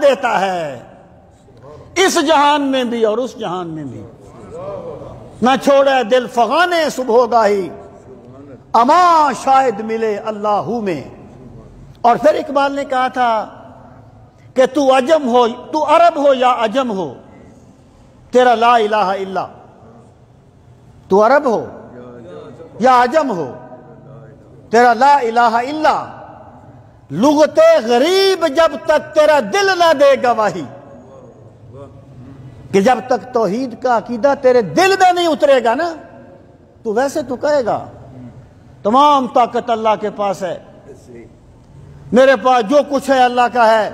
دیتا ہے اس جہان میں بھی اور اس جہان میں بھی، نہ چھوڑے دل فغانے صبح گاہی، اما شاید ملے اللہ میں۔ اور پھر اقبال نے کہا تھا کہ تو عجم ہو، تو عرب ہو یا عجم ہو، تیرا لا الہ الا، تو عرب ہو یا عجم ہو، تیرا لا الہ الا، لغت غریب جب تک تیرا دل نہ دے گواہی، کہ جب تک توحید کا عقیدہ تیرے دل میں نہیں اترے گا نا، تو ویسے تو کہے گا تمام طاقت اللہ کے پاس ہے، میرے پاس جو کچھ ہے اللہ کا ہے،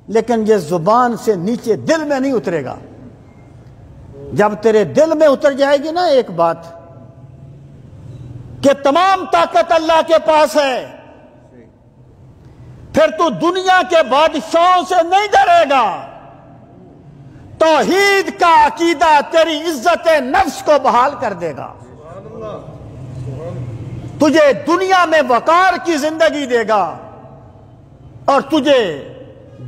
لیکن یہ زبان سے نیچے دل میں نہیں اترے گا۔ جب تیرے دل میں اتر جائے گی نا ایک بات کہ تمام طاقت اللہ کے پاس ہے، پھر تو دنیا کے بادشاہوں سے نہیں ڈرے گا، توحید کا عقیدہ تیری عزت نفس کو بحال کر دے گا، تجھے دنیا میں وقار کی زندگی دے گا اور تجھے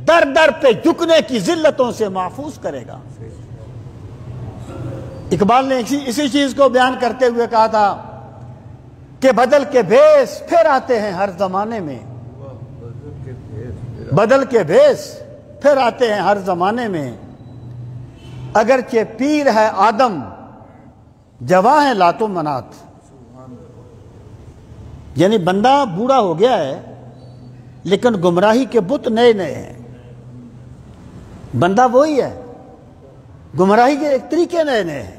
در در پہ جھکنے کی ذلتوں سے محفوظ کرے گا۔ اقبال نے اسی چیز کو بیان کرتے ہوئے کہا تھا کہ بدل کے بھیس پھر آتے ہیں ہر زمانے میں، بدل کے بھیس پھر آتے ہیں ہر زمانے میں، اگرچہ پیر ہے آدم جواں ہے لات و منات۔ یعنی بندہ بوڑھا ہو گیا ہے لیکن گمراہی کے بت نئے نئے ہیں، بندہ وہی ہے، گمراہی کے ایک طریقے نئے نئے ہیں۔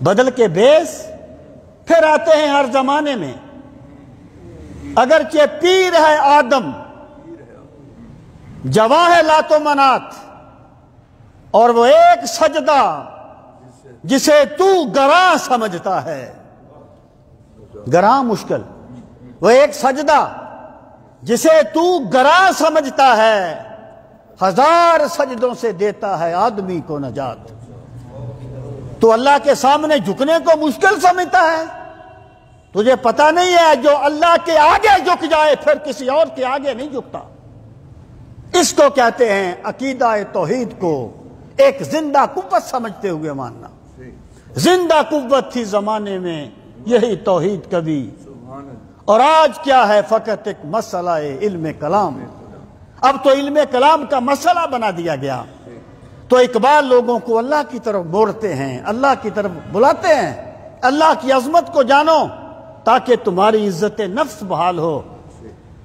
بدل کے بیس پھر آتے ہیں ہر زمانے میں، اگرچہ پیر ہے آدم جواں ہے لات و منات، اور وہ ایک سجدہ جسے تو گراں سمجھتا ہے، گراں مشکل، وہ ایک سجدہ جسے تو گراں سمجھتا ہے، ہزار سجدوں سے دیتا ہے آدمی کو نجات۔ تو اللہ کے سامنے جھکنے کو مشکل سمجھتا ہے، تجھے پتہ نہیں ہے جو اللہ کے آگے جھک جائے پھر کسی اور کے آگے نہیں جھکتا۔ اس کو کہتے ہیں عقیدہ توحید کو ایک زندہ قوت سمجھتے ہوئے ماننا۔ زندہ قوت تھی زمانے میں یہی توحید کبھی، اور آج کیا ہے فقط ایک مسئلہ علم کلام۔ اب تو علم کلام کا مسئلہ بنا دیا گیا، تو اقبال لوگوں کو اللہ کی طرف موڑتے ہیں، اللہ کی طرف بلاتے ہیں، اللہ کی عظمت کو جانو تاکہ تمہاری عزت نفس بحال ہو،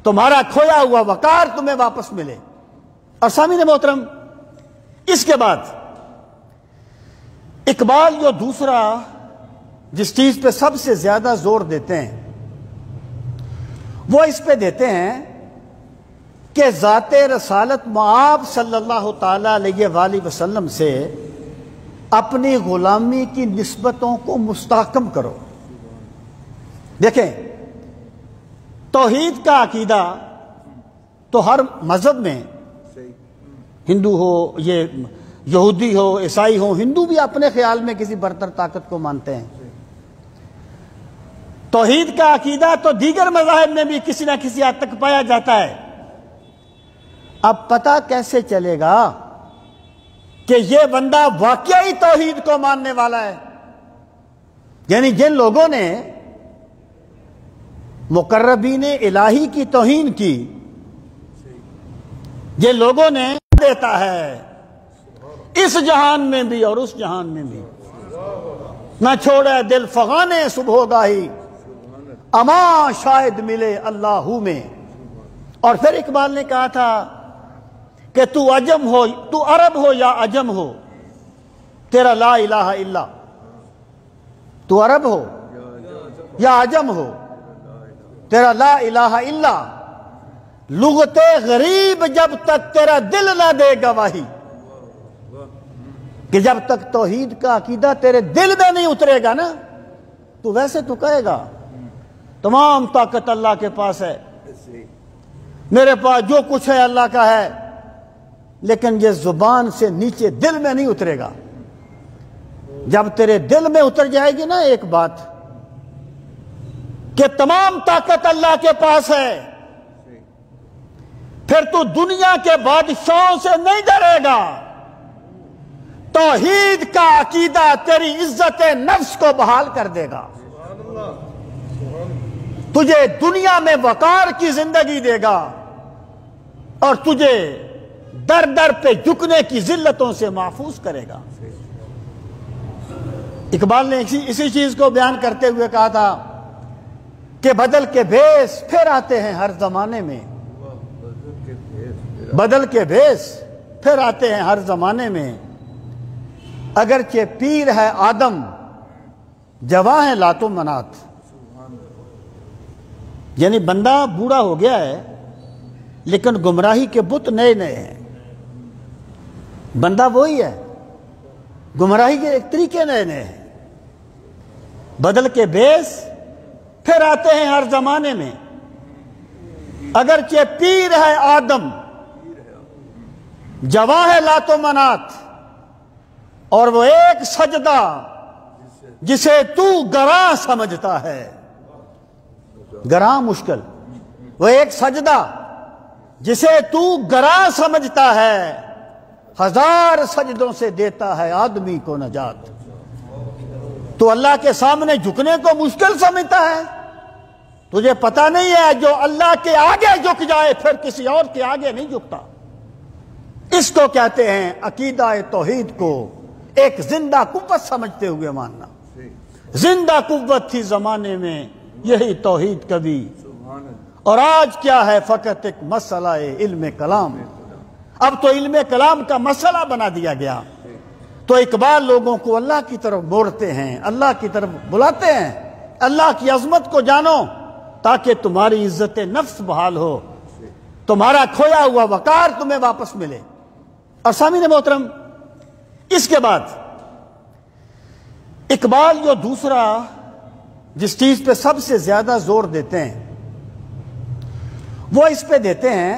تمہارا کھویا ہوا وقار تمہیں واپس ملے۔ اور سامعین محترم، اس کے بعد اقبال جو دوسرا جس چیز پہ سب سے زیادہ زور دیتے ہیں وہ اس پہ دیتے ہیں کہ ذات رسالت مآب صلی اللہ تعالی علیہ وآلہ وسلم سے اپنی غلامی کی نسبتوں کو مستحکم کرو۔ دیکھیں، توحید کا عقیدہ تو ہر مذہب میں، ہندو ہو، یہ یہودی ہو، عیسائی ہو، ہندو بھی اپنے خیال میں کسی برتر طاقت کو مانتے ہیں۔ توحید کا عقیدہ تو دیگر مذاہب میں بھی کسی نہ کسی حد تک پایا جاتا ہے۔ اب پتہ کیسے چلے گا کہ یہ بندہ واقعی توحید کو ماننے والا ہے؟ یعنی جن لوگوں نے مقربین الہی کی توہین کی، جن لوگوں نے دیتا ہے اس جہان میں بھی اور اس جہان میں بھی، نہ چھوڑے دل فغانے صبح گاہی، اما شاید ملے اللہ میں۔ اور پھر اقبال نے کہا تھا کہ تو عجم ہو، تو عرب ہو یا عجم ہو، تیرا لا الہ الا، تو عرب ہو یا عجم ہو، تیرا لا الہ الا، لغت غریب جب تک تیرا دل نہ دے گواہی، کہ جب تک توحید کا عقیدہ تیرے دل میں نہیں اترے گا نا، تو ویسے تو کہے گا تمام طاقت اللہ کے پاس ہے، میرے پاس جو کچھ ہے اللہ کا ہے، لیکن یہ زبان سے نیچے دل میں نہیں اترے گا۔ جب تیرے دل میں اتر جائے گی نا ایک بات کہ تمام طاقت اللہ کے پاس ہے، پھر تو دنیا کے بادشاہوں سے نہیں ڈرے گا۔ توحید کا عقیدہ تیری عزت نفس کو بحال کر دے گا، تجھے دنیا میں وقار کی زندگی دے گا اور تجھے در در پہ جھکنے کی ذلتوں سے محفوظ کرے گا۔ اقبال نے اسی چیز کو بیان کرتے ہوئے کہا تھا کہ بدل کے بھیس پھر آتے ہیں ہر زمانے میں، بدل کے بھیس پھر آتے ہیں ہر زمانے میں، اگرچہ پیر ہے آدم جواں ہے لات و منات۔ یعنی بندہ بوڑھا ہو گیا ہے لیکن گمراہی کے بت نئے نئے ہیں، بندہ وہی ہے، گمراہی کے ایک طریقے نئے نئے ہیں۔ بدل کے بھیس پھر آتے ہیں ہر زمانے میں، اگرچہ پیر ہے آدم جواں ہے لات و منات، اور وہ ایک سجدہ جسے تو گراں سمجھتا ہے، گراں مشکل، وہ ایک سجدہ جسے تو گراں سمجھتا ہے، ہزار سجدوں سے دیتا ہے آدمی کو نجات۔ تو اللہ کے سامنے جھکنے کو مشکل سمجھتا ہے، تجھے پتہ نہیں ہے جو اللہ کے آگے جھک جائے پھر کسی اور کے آگے نہیں جھکتا۔ اس کو کہتے ہیں عقیدہ توحید کو ایک زندہ قوت سمجھتے ہوئے ماننا۔ زندہ قوت تھی زمانے میں یہی توحید کبھی، اور آج کیا ہے فقط ایک مسئلہ علم کلام۔ اب تو علم کلام کا مسئلہ بنا دیا گیا، تو اقبال لوگوں کو اللہ کی طرف موڑتے ہیں، اللہ کی طرف بلاتے ہیں، اللہ کی عظمت کو جانو تاکہ تمہاری عزت نفس بحال ہو، تمہارا کھویا ہوا وقار تمہیں واپس ملے۔ اور سامعین محترم، اس کے بعد اقبال جو دوسرا جس چیز پہ سب سے زیادہ زور دیتے ہیں وہ اس پہ دیتے ہیں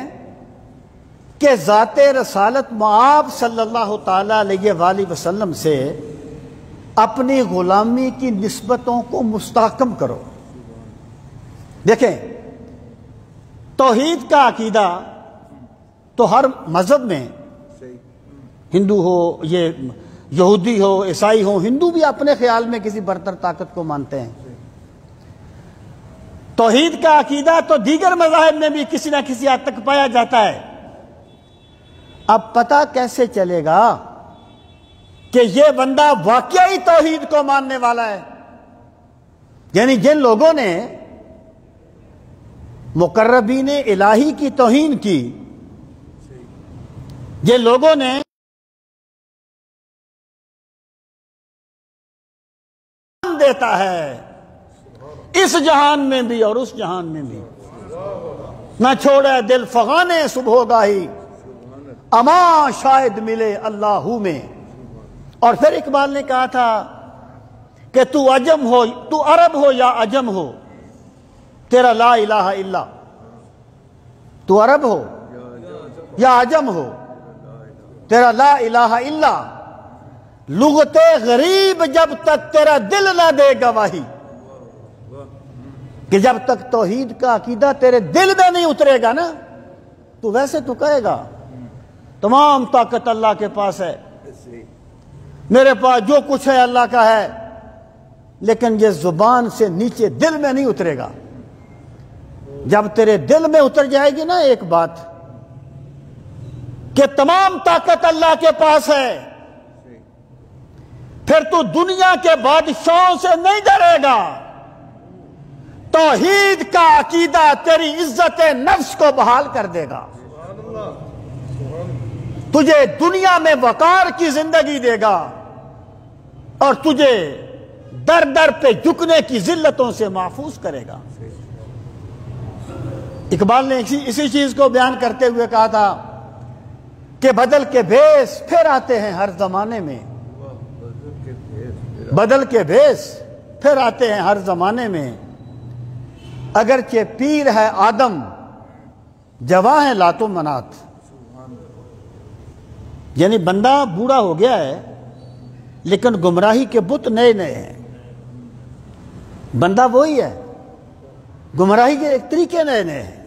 کہ ذات رسالت مآب صلی اللہ تعالی علیہ وآلہ وسلم سے اپنی غلامی کی نسبتوں کو مستحکم کرو۔ دیکھیں، توحید کا عقیدہ تو ہر مذہب میں، ہندو ہو، یہ یہودی ہو، عیسائی ہو، ہندو بھی اپنے خیال میں کسی برتر طاقت کو مانتے ہیں۔ توحید کا عقیدہ تو دیگر مذاہب میں بھی کسی نہ کسی حد تک پایا جاتا ہے۔ اب پتہ کیسے چلے گا کہ یہ بندہ واقعی توحید کو ماننے والا ہے؟ یعنی جن لوگوں نے مقربین الہی کی توہین کی، جن لوگوں نے دیتا ہے اس جہان میں بھی اور اس جہان میں بھی، نہ چھوڑے دل فغانے صبح گاہی، اما شاید ملے اللہ میں۔ اور پھر اقبال نے کہا تھا کہ تو عجم ہو، تو عرب ہو یا عجم ہو، تیرا لا الہ الا، تو عرب ہو یا عجم ہو، تیرا لا الہ الا، لغت غریب جب تک تیرا دل نہ دے گواہی، کہ جب تک توحید کا عقیدہ تیرے دل میں نہیں اترے گا نا، تو ویسے تو کہے گا تمام طاقت اللہ کے پاس ہے، میرے پاس جو کچھ ہے اللہ کا ہے، لیکن یہ زبان سے نیچے دل میں نہیں اترے گا۔ جب تیرے دل میں اتر جائے گی نا ایک بات کہ تمام طاقت اللہ کے پاس ہے، پھر تو دنیا کے بادشاہوں سے نہیں ڈرے گا، توحید کا عقیدہ تیری عزت نفس کو بحال کر دے گا، تجھے دنیا میں وقار کی زندگی دے گا اور تجھے در در پہ جھکنے کی ذلتوں سے محفوظ کرے گا۔ اقبال نے اسی چیز کو بیان کرتے ہوئے کہا تھا کہ بدل کے بھیس پھر آتے ہیں ہر زمانے میں، بدل کے بھیس پھر آتے ہیں ہر زمانے میں، اگرچہ پیر ہے آدم جواں ہے لات و منات۔ یعنی بندہ بوڑھا ہو گیا ہے لیکن گمراہی کے بت نئے نئے ہیں، بندہ وہی ہے، گمراہی کے ایک طریقے نئے نئے ہیں۔